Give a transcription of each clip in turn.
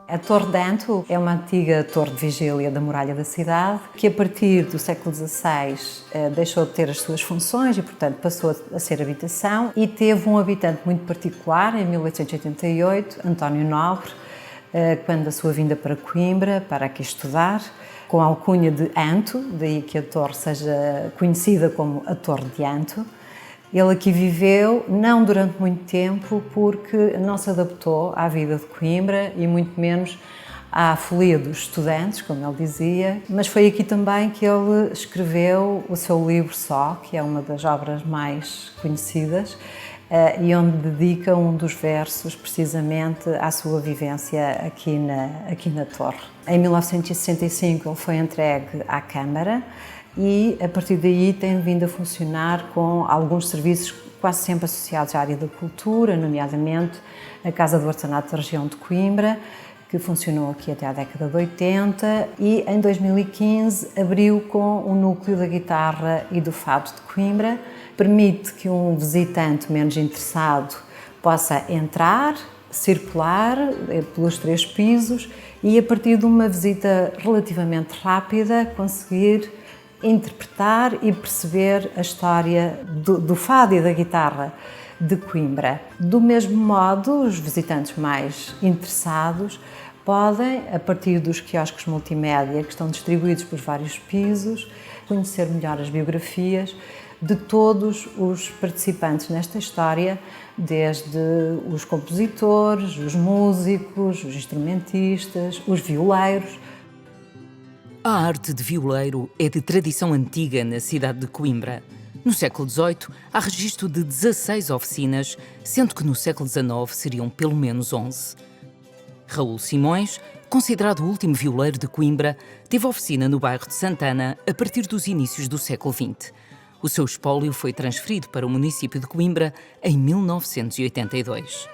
A Torre de Anto é uma antiga torre de vigília da muralha da cidade, que a partir do século XVI deixou de ter as suas funções e, portanto, passou a ser habitação, e teve um habitante muito particular, em 1888, António Nobre, quando a sua vinda para Coimbra, para aqui estudar, com a alcunha de Anto, daí que a torre seja conhecida como a Torre de Anto. Ele aqui viveu, não durante muito tempo, porque não se adaptou à vida de Coimbra e muito menos à folia dos estudantes, como ele dizia, mas foi aqui também que ele escreveu o seu livro Só, que é uma das obras mais conhecidas, e onde dedica um dos versos precisamente à sua vivência aqui na Torre. Em 1965 ele foi entregue à Câmara e a partir daí tem vindo a funcionar com alguns serviços quase sempre associados à área da cultura, nomeadamente a Casa do Artesanato da região de Coimbra, que funcionou aqui até à década de 80, e em 2015 abriu com o núcleo da guitarra e do fado de Coimbra. Permite que um visitante menos interessado possa entrar, circular pelos 3 pisos e, a partir de uma visita relativamente rápida, conseguir interpretar e perceber a história do fado e da guitarra de Coimbra. Do mesmo modo, os visitantes mais interessados podem, a partir dos quiosques multimédia que estão distribuídos por vários pisos, conhecer melhor as biografias de todos os participantes nesta história, desde os compositores, os músicos, os instrumentistas, os violeiros. A arte de violeiro é de tradição antiga na cidade de Coimbra. No século XVIII, há registro de 16 oficinas, sendo que no século XIX seriam pelo menos 11. Raul Simões, considerado o último violeiro de Coimbra, teve oficina no bairro de Santana a partir dos inícios do século XX. O seu espólio foi transferido para o município de Coimbra em 1982.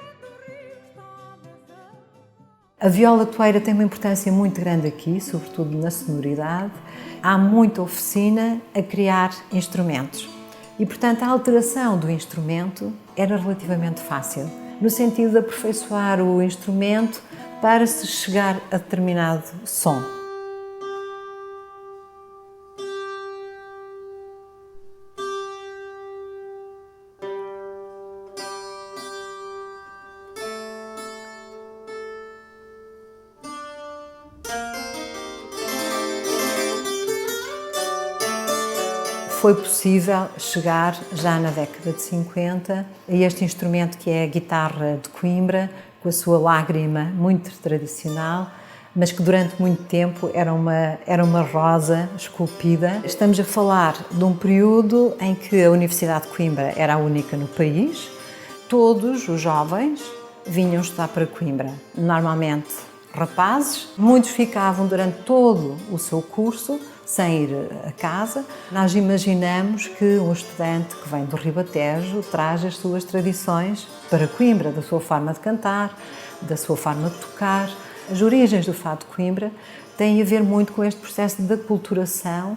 A viola toeira tem uma importância muito grande aqui, sobretudo na sonoridade. Há muita oficina a criar instrumentos e, portanto, a alteração do instrumento era relativamente fácil, no sentido de aperfeiçoar o instrumento para se chegar a determinado som. Foi possível chegar, já na década de 50, a este instrumento que é a guitarra de Coimbra, com a sua lágrima muito tradicional, mas que durante muito tempo era uma rosa esculpida. Estamos a falar de um período em que a Universidade de Coimbra era a única no país. Todos os jovens vinham estudar para Coimbra, normalmente rapazes. Muitos ficavam durante todo o seu curso sem ir a casa. Nós imaginamos que um estudante que vem do Ribatejo traz as suas tradições para Coimbra, da sua forma de cantar, da sua forma de tocar. As origens do fado de Coimbra têm a ver muito com este processo de aculturação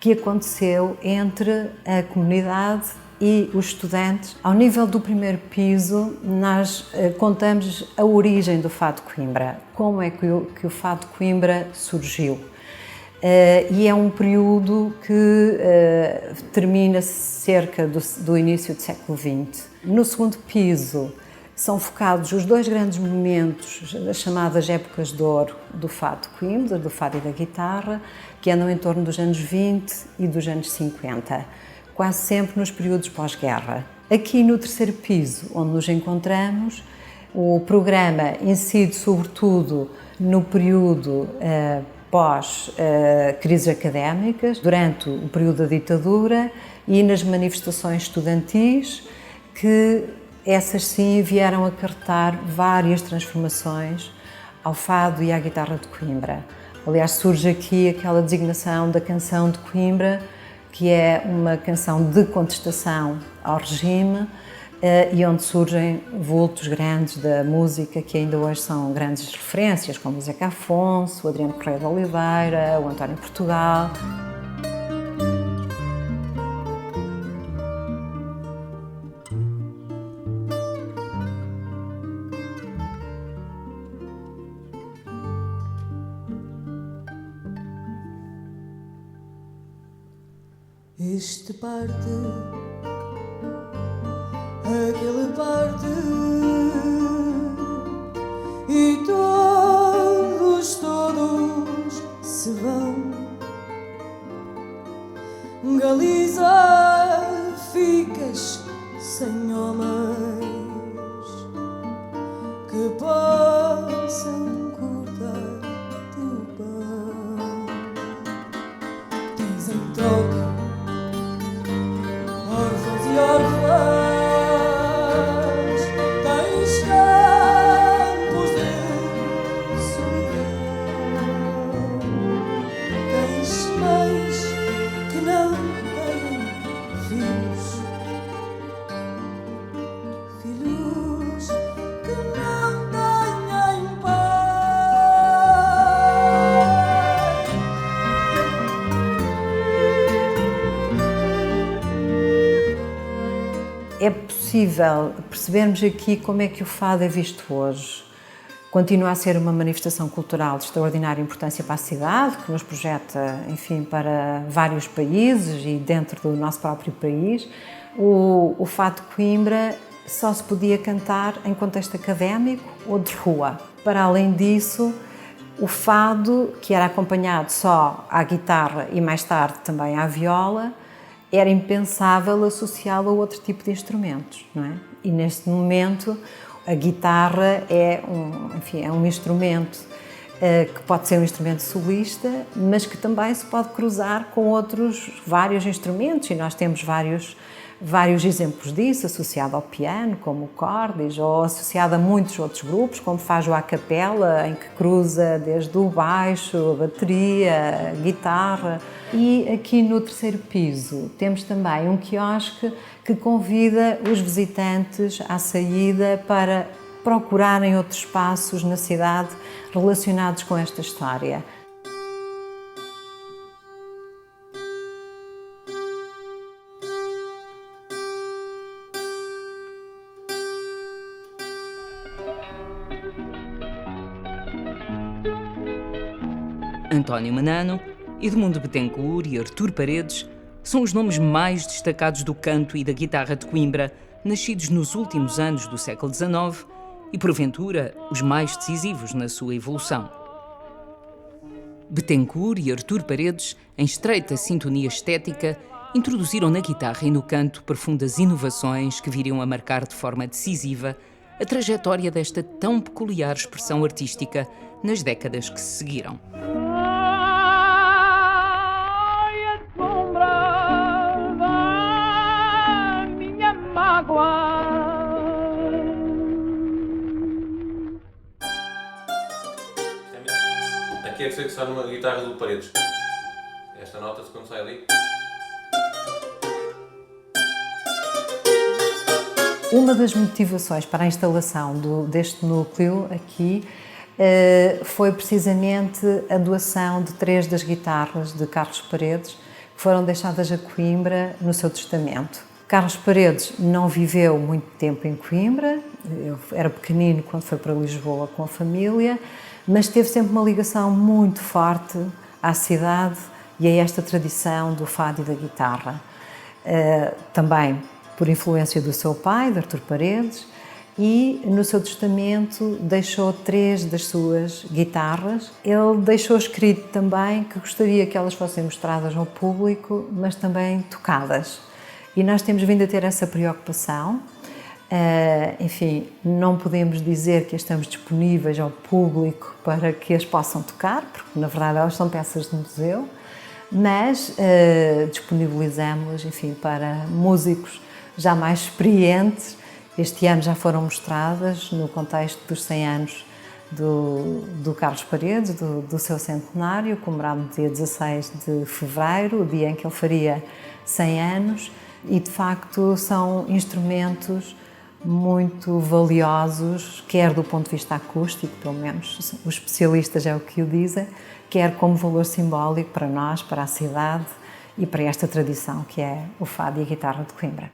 que aconteceu entre a comunidade e os estudantes. Ao nível do primeiro piso, nós contamos a origem do fado de Coimbra, como é que o fado de Coimbra surgiu. E é um período que termina cerca do início do século XX. No segundo piso são focados os 2 grandes momentos das chamadas épocas de ouro do fado de Coimbra, do fado e da guitarra, que andam em torno dos anos 20 e dos anos 50, quase sempre nos períodos pós-guerra. Aqui no terceiro piso, onde nos encontramos, o programa incide sobretudo no período pós-crises académicas, durante o período da ditadura e nas manifestações estudantis, que essas sim vieram acarretar várias transformações ao fado e à guitarra de Coimbra. Aliás, surge aqui aquela designação da canção de Coimbra, que é uma canção de contestação ao regime, e onde surgem vultos grandes da música que ainda hoje são grandes referências, como o Zeca Afonso, o Adriano Correia de Oliveira, o António Portugal. Este parte, aquele parte, e todos se vão. Galiza, ficas sem homens que possam cortar-te o pão. Tens em troca órfãos e órfãs, tens campos de solidão, tens mães que não têm filhos, filhos que não têm pai. É possível percebermos aqui como é que o fado é visto hoje. Continua a ser uma manifestação cultural de extraordinária importância para a cidade, que nos projeta, enfim, para vários países e dentro do nosso próprio país. O fado de Coimbra só se podia cantar em contexto académico ou de rua. Para além disso, o fado, que era acompanhado só à guitarra e mais tarde também à viola, era impensável associá-lo a outro tipo de instrumentos, não é? E neste momento a guitarra é um instrumento que pode ser um instrumento solista, mas que também se pode cruzar com outros vários instrumentos, e nós temos vários exemplos disso, associado ao piano, como o cordis, ou associado a muitos outros grupos, como faz o a capella, em que cruza desde o baixo, a bateria, a guitarra. E aqui no terceiro piso temos também um quiosque que convida os visitantes à saída para procurarem outros espaços na cidade relacionados com esta história. António Manano, Edmundo Betancourt e Artur Paredes são os nomes mais destacados do canto e da guitarra de Coimbra, nascidos nos últimos anos do século XIX e, porventura, os mais decisivos na sua evolução. Betancourt e Artur Paredes, em estreita sintonia estética, introduziram na guitarra e no canto profundas inovações que viriam a marcar de forma decisiva a trajetória desta tão peculiar expressão artística nas décadas que se seguiram. Aqui é que sei que está numa guitarra do Paredes. Esta nota-se quando sai ali. Uma das motivações para a instalação deste núcleo aqui foi precisamente a doação de 3 das guitarras de Carlos Paredes, que foram deixadas a Coimbra no seu testamento. Carlos Paredes não viveu muito tempo em Coimbra, eu era pequenino quando foi para Lisboa com a família, mas teve sempre uma ligação muito forte à cidade e a esta tradição do fado e da guitarra. Também por influência do seu pai, de Artur Paredes, e no seu testamento deixou 3 das suas guitarras. Ele deixou escrito também que gostaria que elas fossem mostradas ao público, mas também tocadas. E nós temos vindo a ter essa preocupação. Enfim, não podemos dizer que estamos disponíveis ao público para que as possam tocar, porque na verdade elas são peças de museu, mas disponibilizamos-las, enfim, para músicos já mais experientes. Este ano já foram mostradas no contexto dos 100 anos do Carlos Paredes, do seu centenário, comemorado no dia 16 de fevereiro, o dia em que ele faria 100 anos, e de facto são instrumentos muito valiosos, quer do ponto de vista acústico, pelo menos os especialistas é o que o dizem, quer como valor simbólico para nós, para a cidade e para esta tradição que é o fado e a guitarra de Coimbra.